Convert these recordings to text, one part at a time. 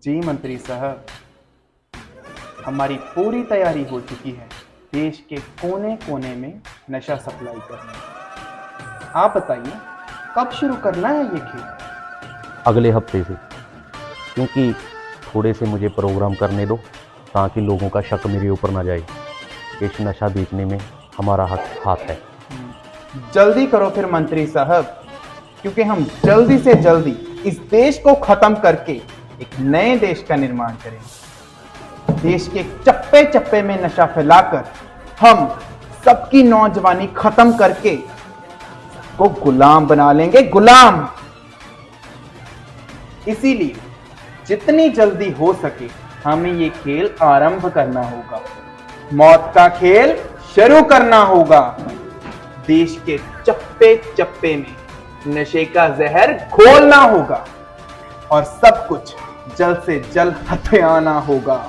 जी मंत्री साहब, हमारी पूरी तैयारी हो चुकी है देश के कोने कोने में नशा सप्लाई करने की। आप बताइए कब शुरू करना है ये खेल? अगले हफ्ते से, क्योंकि थोड़े से मुझे प्रोग्राम करने दो ताकि लोगों का शक मेरे ऊपर ना जाए। इस नशा बेचने में हमारा हाथ है। जल्दी करो फिर मंत्री साहब, क्योंकि हम जल्दी से जल्दी इस देश को खत्म करके एक नए देश का निर्माण करेंगे। देश के चप्पे चप्पे में नशा फैलाकर हम सबकी नौजवानी खत्म करके को गुलाम बना लेंगे, गुलाम। इसीलिए जितनी जल्दी हो सके हमें ये खेल आरंभ करना होगा। मौत का खेल शुरू करना होगा। देश के चप्पे चप्पे में नशे का जहर घोलना होगा और सब कुछ जल्द से जल्द हथियाना होगा।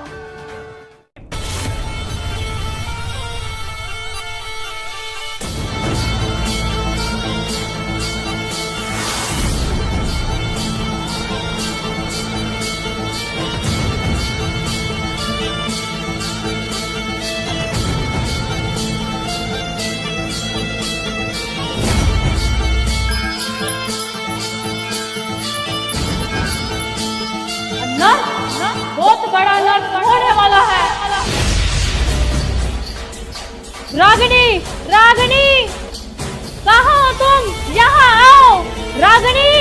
बहुत बड़ा नर्क होने वाला है। रागिनी, रागिनी, कहाँ हो तुम? यहाँ आओ। रागिनी,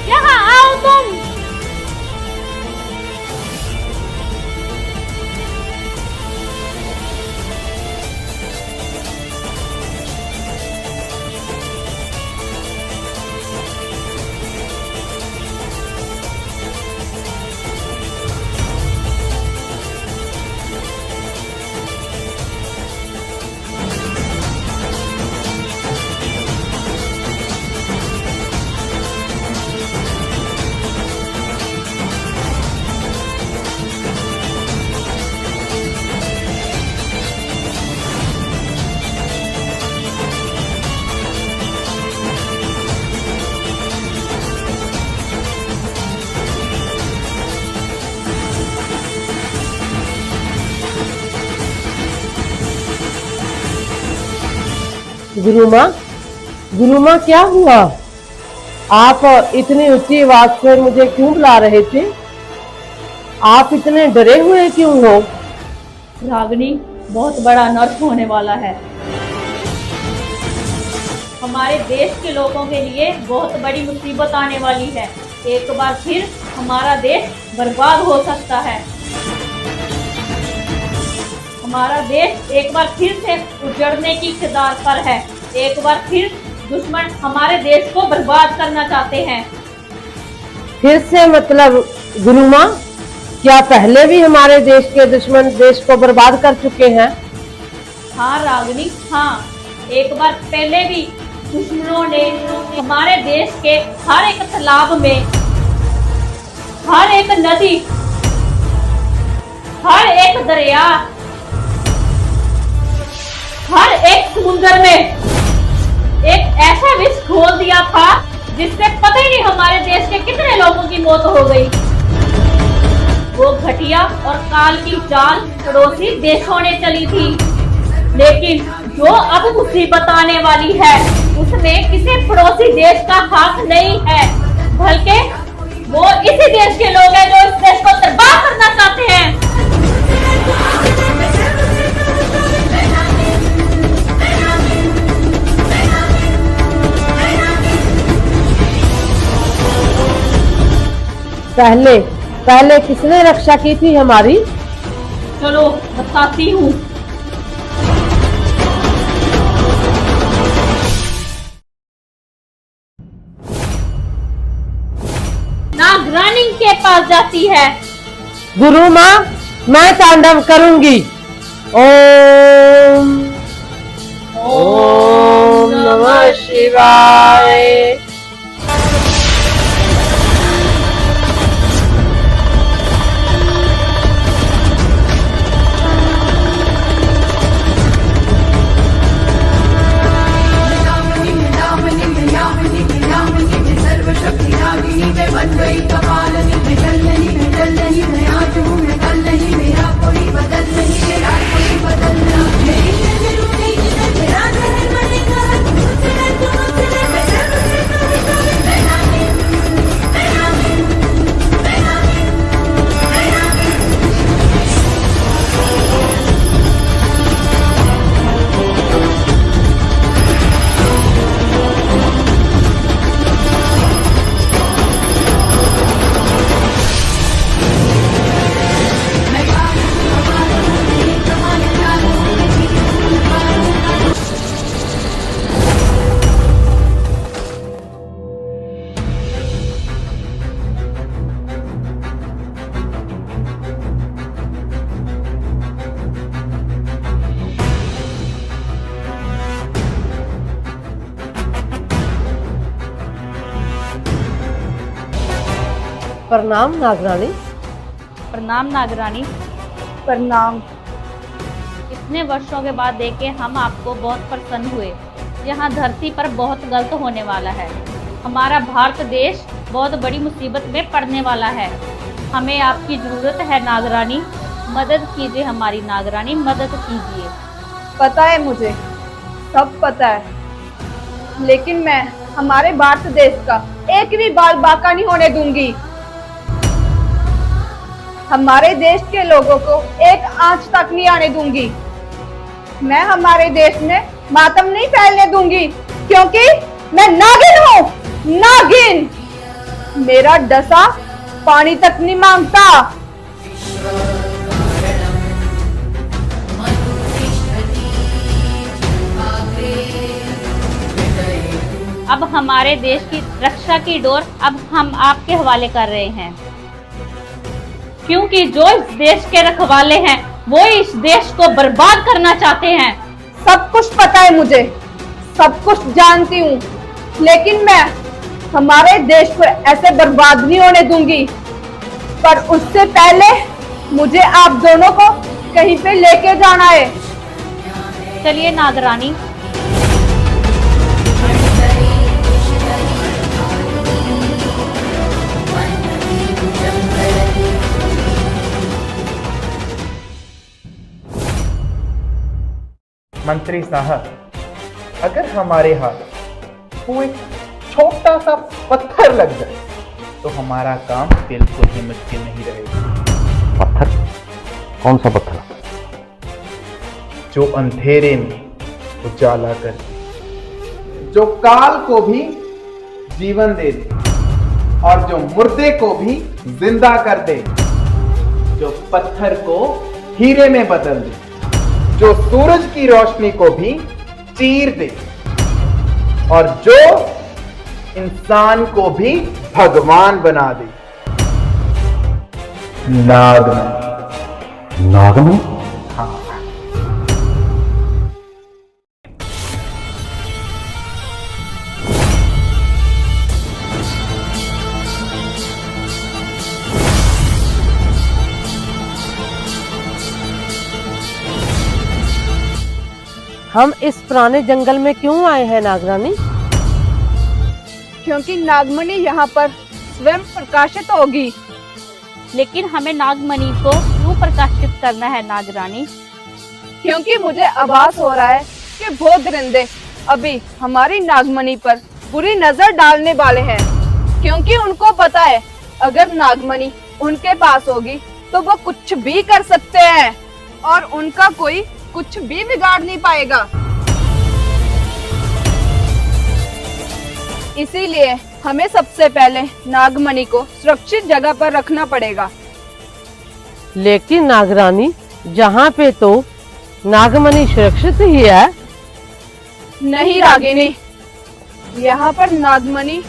यहाँ आओ तुम। गुरु माँ क्या हुआ? आप इतनी ऊंची आवाज से मुझे क्यों बुला रहे थे? आप इतने डरे हुए क्यों हो? रागिनी, बहुत बड़ा नर्क होने वाला है। हमारे देश के लोगों के लिए बहुत बड़ी मुसीबत आने वाली है। एक बार फिर हमारा देश बर्बाद हो सकता है। हमारा देश एक बार फिर से उजड़ने की कगार पर है। एक बार फिर दुश्मन हमारे देश को बर्बाद करना चाहते हैं। फिर से मतलब गुरु माँ, क्या पहले भी हमारे देश के दुश्मन देश को बर्बाद कर चुके हैं? हाँ रागिनी, हाँ, एक बार पहले भी दुश्मनों ने हमारे देश के हर एक तालाब में, हर एक नदी, हर एक दरिया, हर एक समुद्र में एक ऐसा विष घोल दिया था जिससे पता ही नहीं हमारे देश के कितने लोगों की मौत हो गई। वो घटिया और काल की चाल पड़ोसी देशों ने चली थी, लेकिन जो अब मुसीबत आने वाली है उसमें किसी पड़ोसी देश का हाथ नहीं है, बल्कि वो इसी देश के लोग हैं जो इस देश को बर्बाद करना चाहते हैं। पहले किसने रक्षा की थी हमारी? चलो बताती हूँ। नागरानी के पास जाती है। गुरु माँ, मैं तांडव करूंगी। ओम ओम नमः शिवाय। सर्वशक्ति नागिनी में बन गई कपालनी में जलनी आज हूँ मैं कल नहीं, मेरा कोई बदल नहीं, तेरा कोई बदल ना। मेरी नजरों में ये तेरा जहर बनेगा, तुझसे मैं तुझसे मैं तुझसे तुझसे मैं नागिन, मैं नागिन, मैं नागिन, मैं नागिन। प्रणाम नागरानी। प्रणाम नागरानी। प्रणाम। इतने वर्षों के बाद देखे हम आपको बहुत प्रसन्न हुए। यहाँ धरती पर बहुत गलत होने वाला है। हमारा भारत देश बहुत बड़ी मुसीबत में पड़ने वाला है। हमें आपकी ज़रूरत है नागरानी, मदद कीजिए हमारी नागरानी, मदद कीजिए। पता है मुझे, सब पता है, लेकिन मैं हमारे भारत देश का एक भी बाल बाका नहीं होने दूंगी। हमारे देश के लोगों को एक आंच तक नहीं आने दूंगी। मैं हमारे देश में मातम नहीं फैलने दूंगी, क्योंकि मैं नागिन हूँ, नागिन। मेरा डसा पानी तक नहीं मांगता। अब हमारे देश की रक्षा की डोर अब हम आपके हवाले कर रहे हैं, क्योंकि जो इस देश के रखवाले हैं वो इस देश को बर्बाद करना चाहते हैं। सब कुछ पता है मुझे, सब कुछ जानती हूँ, लेकिन मैं हमारे देश को ऐसे बर्बाद नहीं होने दूंगी। पर उससे पहले मुझे आप दोनों को कहीं पे लेके जाना है। चलिए नागरानी। मंत्री साहब, अगर हमारे हाथ कोई छोटा सा पत्थर लग जाए तो हमारा काम बिल्कुल ही मुश्किल नहीं रहेगा। पत्थर? कौन सा पत्थर? जो अंधेरे में उजाला कर दे, जो काल को भी जीवन दे दे और जो मुर्दे को भी जिंदा कर दे, जो पत्थर को हीरे में बदल दे, जो सूरज की रोशनी को भी चीर दे और जो इंसान को भी भगवान बना दे। नागमणि। नागमणि? हाँ। हम इस पुराने जंगल में क्यों आए हैं नागरानी? क्योंकि नागमणि यहाँ पर स्वयं प्रकाशित होगी। लेकिन हमें नागमणि को क्यों प्रकाशित करना है नागरानी? क्योंकि मुझे आभास हो रहा है कि वो दरिंदे अभी हमारी नागमणि पर बुरी नजर डालने वाले हैं। क्योंकि उनको पता है अगर नागमणि उनके पास होगी तो वो कुछ भी कर सकते हैं और उनका कोई कुछ भी बिगाड़ नहीं पाएगा। इसीलिए हमें सबसे पहले नागमणि को सुरक्षित जगह पर रखना पड़ेगा। लेकिन नागरानी, जहाँ पे तो नागमणि सुरक्षित ही है। नहीं रागिनी, यहाँ पर नागमणि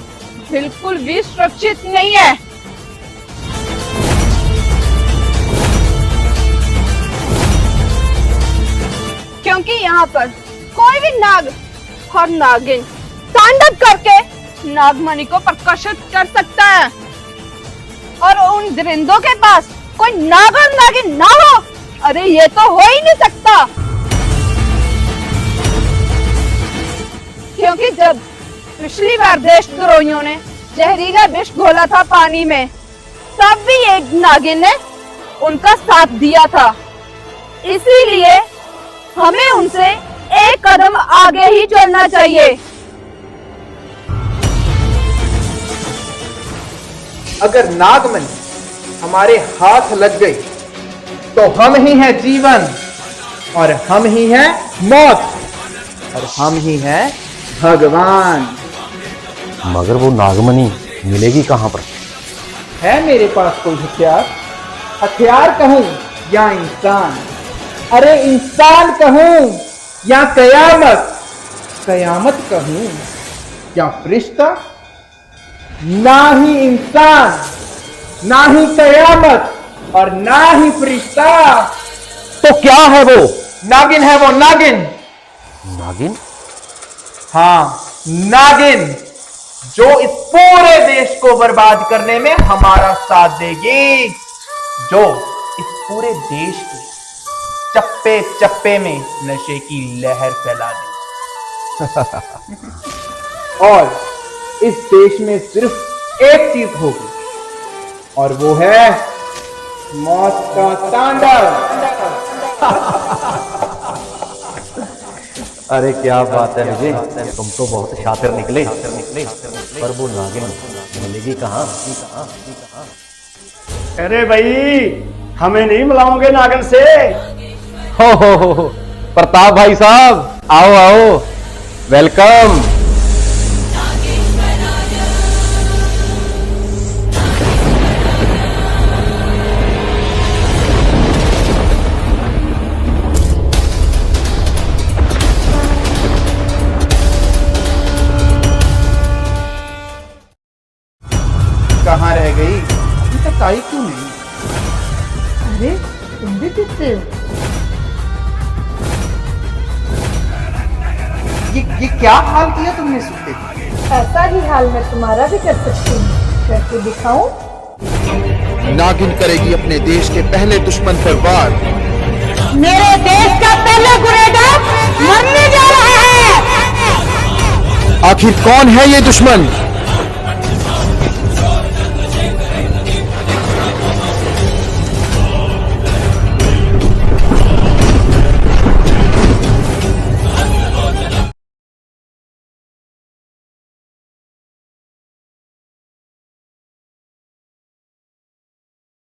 बिल्कुल भी सुरक्षित नहीं है। क्योंकि यहाँ पर कोई भी नाग और नागिन तांडव करके नागमणि को प्रकाशित कर सकता है और उन दरिंदों के पास कोई नाग और नागिन ना हो, अरे ये तो हो ही नहीं सकता। क्योंकि जब पिछली बार देशद्रोहियों ने जहरीला विष घोला था पानी में, तब भी एक नागिन ने उनका साथ दिया था। इसीलिए हमें उनसे एक कदम आगे ही चलना चाहिए। अगर नागमणि हमारे हाथ लग गई तो हम ही हैं जीवन, और हम ही हैं मौत, और हम ही हैं भगवान। मगर वो नागमणि मिलेगी कहाँ पर? है मेरे पास कोई हथियार? हथियार कहूं या इंसान? अरे इंसान कहूं या कयामत? कयामत कहूं या फरिश्ता? ना ही इंसान, ना ही कयामत, और ना ही फरिश्ता। तो क्या है वो? नागिन है वो, नागिन। नागिन? हाँ, नागिन, जो इस पूरे देश को बर्बाद करने में हमारा साथ देगी, जो इस पूरे देश के चप्पे चप्पे में नशे की लहर फैला देगी। और इस देश में सिर्फ एक चीज होगी, और वो है मौत का तांडव। अरे क्या बात है विजय, तुम तो बहुत शातिर निकले। पर वो नागिन मिलेगी कहाँ? अरे भाई, हमें नहीं मिलाओगे नागन से? हो, प्रताप भाई साहब, आओ आओ, वेलकम। कहाँ रह गई? अभी तक आई क्यों नहीं? अरे तुम भी किससे हो? ये क्या हाल किया तुमने सूते थे? ऐसा ही हाल मैं तुम्हारा भी कर सकती हूँ, करके दिखाऊं? नागिन करेगी अपने देश के पहले दुश्मन पर वार। मेरे देश का पहला गुनहगार मरने जा रहा है। आखिर कौन है ये दुश्मन?